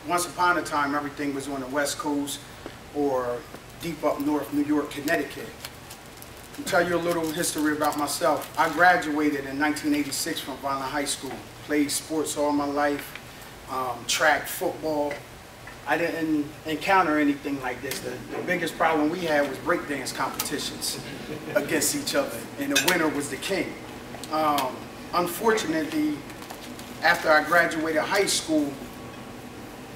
once upon a time, everything was on the West Coast or deep up north, New York, Connecticut. To tell you a little history about myself, I graduated in 1986 from Vineland High School. Played sports all my life, track, football. I didn't encounter anything like this. The biggest problem we had was breakdance competitions against each other, and the winner was the king. Unfortunately, after I graduated high school,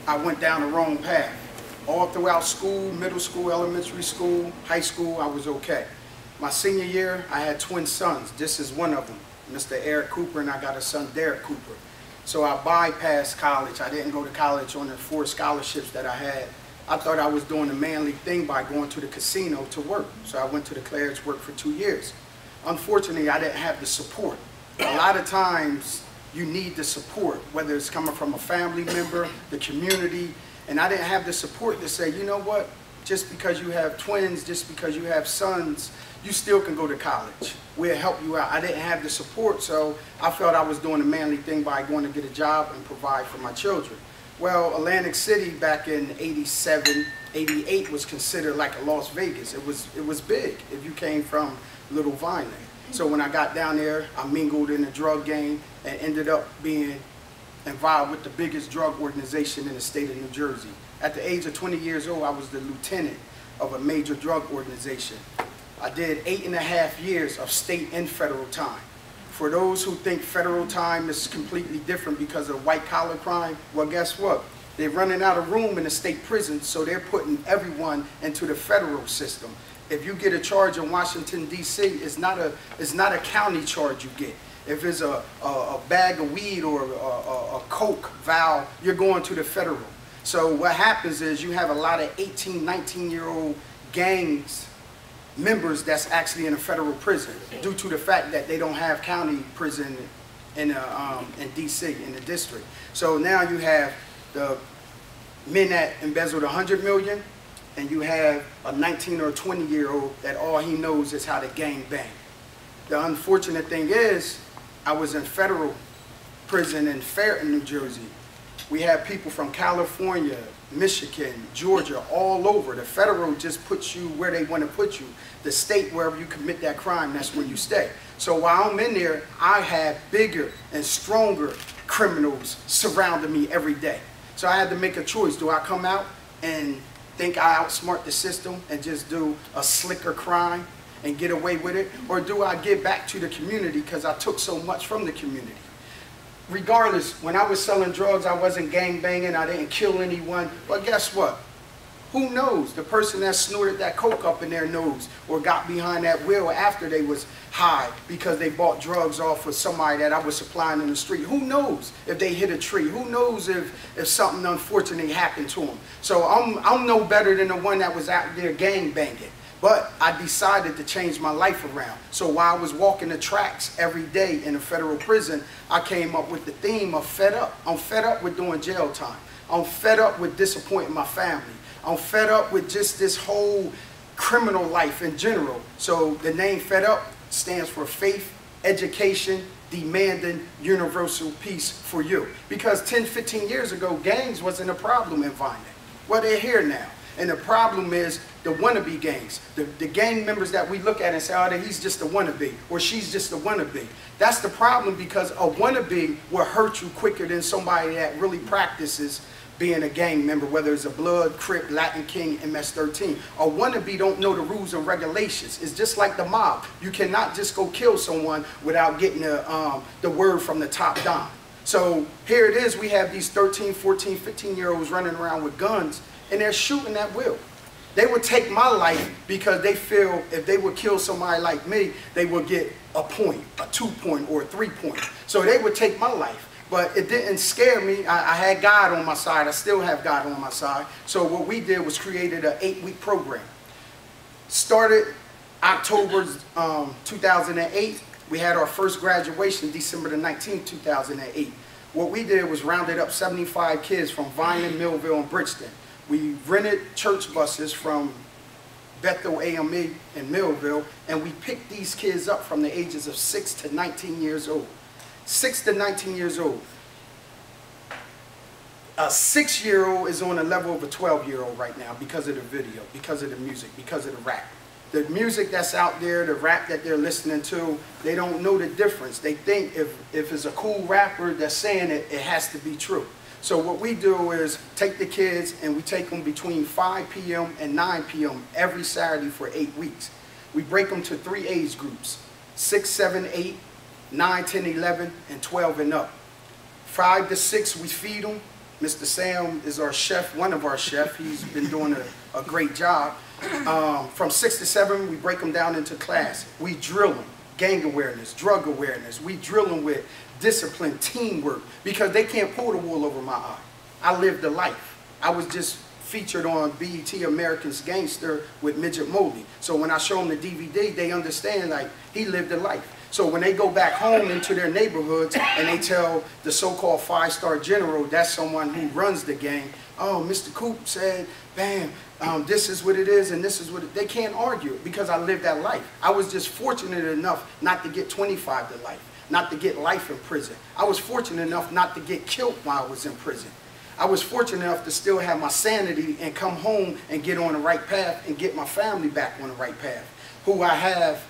I went down the wrong path. All throughout school, middle school, elementary school, high school, I was okay. My senior year, I had twin sons. This is one of them, Mr. Eric Cooper, and I got a son, Derek Cooper. So I bypassed college. I didn't go to college on the 4 scholarships that I had. I thought I was doing the manly thing by going to the casino to work. So I went to the Claire's, worked for 2 years. Unfortunately, I didn't have the support. A lot of times, you need the support, whether it's coming from a family member, the community, and I didn't have the support to say, you know what, just because you have twins, just because you have sons, you still can go to college. We'll help you out. I didn't have the support, so I felt I was doing the manly thing by going to get a job and provide for my children. Well, Atlantic City back in 87, 88 was considered like a Las Vegas. It was big if you came from Little Vineland. So when I got down there, I mingled in the drug game and ended up being involved with the biggest drug organization in the state of New Jersey. At the age of 20 years old, I was the lieutenant of a major drug organization. I did 8.5 years of state and federal time. For those who think federal time is completely different because of white-collar crime, well, guess what? They're running out of room in the state prison, so they're putting everyone into the federal system. If you get a charge in Washington, D.C., it's not a county charge you get. If it's a bag of weed or a coke vial, you're going to the federal. So what happens is you have a lot of 18, 19-year-old gangs members that's actually in a federal prison due to the fact that they don't have county prison in D.C., in the district. So now you have the men that embezzled 100 million, and you have a 19 or 20-year-old that all he knows is how to gang bang. The unfortunate thing is, I was in federal prison in Ferreton, New Jersey. We have people from California, Michigan, Georgia, all over. The federal just puts you where they want to put you. The state, wherever you commit that crime, that's where you stay. So while I'm in there, I have bigger and stronger criminals surrounding me every day. So I had to make a choice. Do I come out and think I outsmart the system and just do a slicker crime and get away with it? Or do I give back to the community because I took so much from the community? Regardless, when I was selling drugs, I wasn't gang banging, I didn't kill anyone. But guess what? Who knows? The person that snorted that coke up in their nose or got behind that wheel after they was high because they bought drugs off of somebody that I was supplying in the street. Who knows if they hit a tree? Who knows if something unfortunately happened to them? So I'm no better than the one that was out there gang banging. But I decided to change my life around. So while I was walking the tracks every day in a federal prison, I came up with the theme of fed up. I'm fed up with doing jail time. I'm fed up with disappointing my family. I'm fed up with just this whole criminal life in general. So the name Fed Up stands for faith, education, demanding universal peace for you. Because 10, 15 years ago, gangs wasn't a problem in Vineland. Well, they're here now. And the problem is the wannabe gangs. The gang members that we look at and say, oh, he's just a wannabe, or she's just a wannabe. That's the problem, because a wannabe will hurt you quicker than somebody that really practices being a gang member, whether it's a Blood, Crip, Latin King, MS-13. A wannabe don't know the rules and regulations. It's just like the mob. You cannot just go kill someone without getting the word from the top down. So here it is, we have these 13, 14, 15-year-olds running around with guns, and they're shooting at will. They would take my life because they feel if they would kill somebody like me, they would get a point, a 2-point, or a 3-point. So they would take my life. But it didn't scare me. I had God on my side. I still have God on my side. So what we did was created an 8-week program. Started October 2008. We had our first graduation December the 19th, 2008. What we did was rounded up 75 kids from Vineland, Millville, and Bridgeton. We rented church buses from Bethel AME in Millville, and we picked these kids up from the ages of 6 to 19 years old. 6 to 19 years old. A 6-year-old is on the level of a 12-year-old right now because of the video, because of the music, because of the rap. The music that's out there, the rap that they're listening to, they don't know the difference. They think if it's a cool rapper that's saying it, it has to be true. So what we do is take the kids and we take them between 5 p.m. and 9 p.m. every Saturday for 8 weeks. We break them to 3 age groups, 6, 7, 8, 9, 10, 11, and 12 and up. 5 to 6, we feed them. Mr. Sam is our chef, one of our chefs. He's been doing a great job. From 6 to 7, we break them down into class. We drill them, gang awareness, drug awareness. We drill them with discipline, teamwork, because they can't pull the wool over my eye. I lived a life. I was just featured on BET American's Gangster with Midget Moldy. So when I show them the DVD, they understand like he lived a life. So when they go back home into their neighborhoods and they tell the so-called 5-star general, that's someone who runs the gang, oh, Mr. Coop said, bam, this is what it is and this is what it, they can't argue it because I lived that life. I was just fortunate enough not to get 25 to life, not to get life in prison. I was fortunate enough not to get killed while I was in prison. I was fortunate enough to still have my sanity and come home and get on the right path and get my family back on the right path. Who I have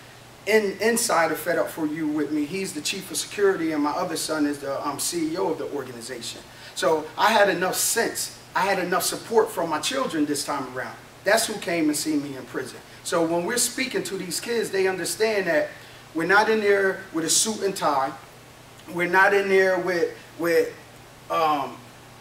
inside of Fed Up For You with me, he's the chief of security and my other son is the CEO of the organization. So I had enough sense, I had enough support from my children this time around. That's who came and see me in prison. So when we're speaking to these kids, they understand that we're not in there with a suit and tie. We're not in there with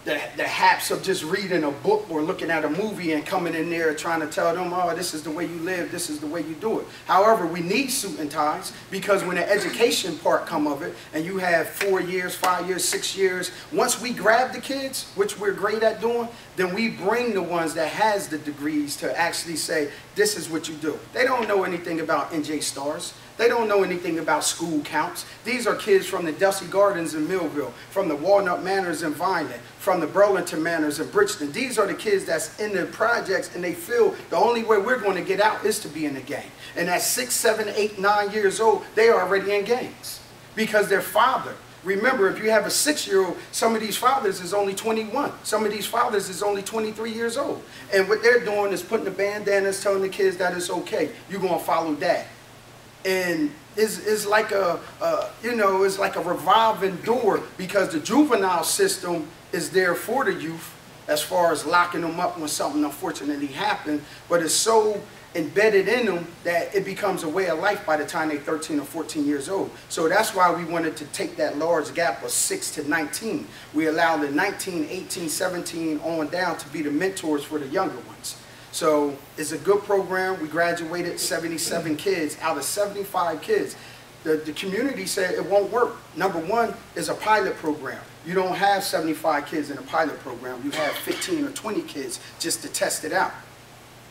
the haps of just reading a book or looking at a movie and coming in there trying to tell them, oh, this is the way you live, this is the way you do it. However, we need suit and ties because when the education part come of it and you have 4 years, 5 years, 6 years, once we grab the kids, which we're great at doing, then we bring the ones that has the degrees to actually say, this is what you do. They don't know anything about NJ Stars. They don't know anything about school counts. These are kids from the Dusty Gardens in Millville, from the Walnut Manors in Vineland, from the Burlington Manors in Bridgeton. These are the kids that's in the projects and they feel the only way we're going to get out is to be in the gang. And at 6, 7, 8, 9 years old, they are already in gangs because their father. Remember, if you have a 6-year-old, some of these fathers is only 21. Some of these fathers is only 23 years old. And what they're doing is putting the bandanas, telling the kids that it's okay. You're going to follow dad. And it's like it's like a revolving door because the juvenile system is there for the youth as far as locking them up when something unfortunately happened, but it's so embedded in them that it becomes a way of life by the time they're 13 or 14 years old. So that's why we wanted to take that large gap of 6 to 19. We allow the 19, 18, 17 on down to be the mentors for the younger ones. So it's a good program. We graduated 77 kids out of 75 kids. The community said it won't work. Number one is a pilot program. You don't have 75 kids in a pilot program. You have 15 or 20 kids just to test it out.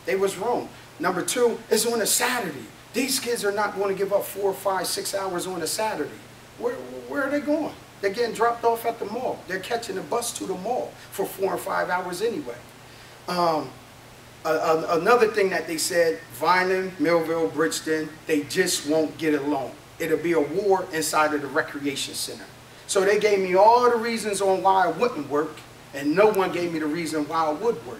They was wrong. Number two, it's on a Saturday. These kids are not going to give up 4, 5, 6 hours on a Saturday. Where are they going? They're getting dropped off at the mall. They're catching a bus to the mall for 4 or 5 hours anyway. Another thing that they said, Vineland, Millville, Bridgeton, they just won't get along. It'll be a war inside of the recreation center. So they gave me all the reasons on why it wouldn't work, and no one gave me the reason why it would work.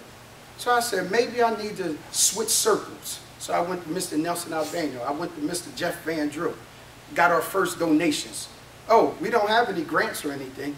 So I said, maybe I need to switch circles. So I went to Mr. Nelson Albano. I went to Mr. Jeff Van Drew. Got our first donations. Oh, we don't have any grants or anything.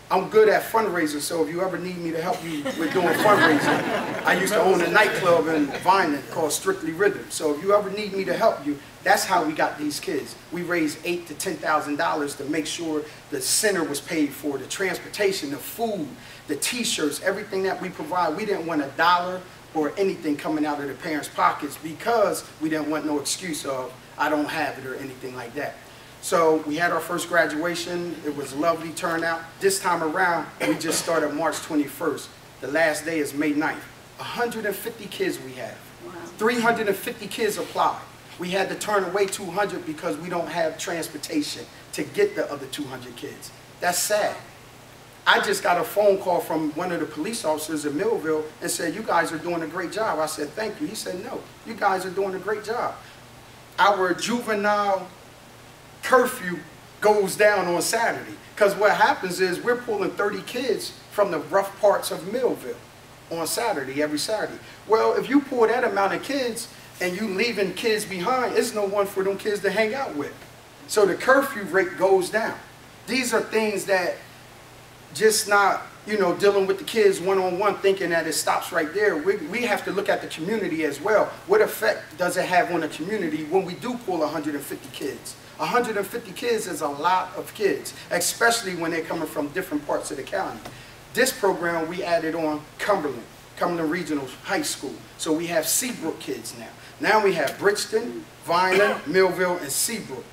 I'm good at fundraising, so if you ever need me to help you with doing fundraising, I used to own a nightclub in Vineland called Strictly Rhythm. So if you ever need me to help you, that's how we got these kids. We raised $8,000 to $10,000 to make sure the center was paid for, the transportation, the food, the t-shirts, everything that we provide. We didn't want $1 or anything coming out of the parents' pockets because we didn't want no excuse of, I don't have it or anything like that. So we had our first graduation. It was a lovely turnout. This time around, we just started March 21st. The last day is May 9th. 150 kids we have. Wow. 350 kids applied. We had to turn away 200 because we don't have transportation to get the other 200 kids. That's sad. I just got a phone call from one of the police officers in Millville and said, you guys are doing a great job. I said, thank you. He said, no, you guys are doing a great job. Our juvenile curfew goes down on Saturday because what happens is we're pulling 30 kids from the rough parts of Millville on Saturday, every Saturday. Well, if you pull that amount of kids and you leaving kids behind, there's no one for them kids to hang out with. So the curfew rate goes down. These are things that just not, you know, dealing with the kids one-on-one thinking that it stops right there. We have to look at the community as well. What effect does it have on the community when we do pull 150 kids? 150 kids is a lot of kids, especially when they're coming from different parts of the county. This program we added on Cumberland Regional High School. So we have Seabrook kids now. Now we have Bridgeton, Vineland, Millville, and Seabrook.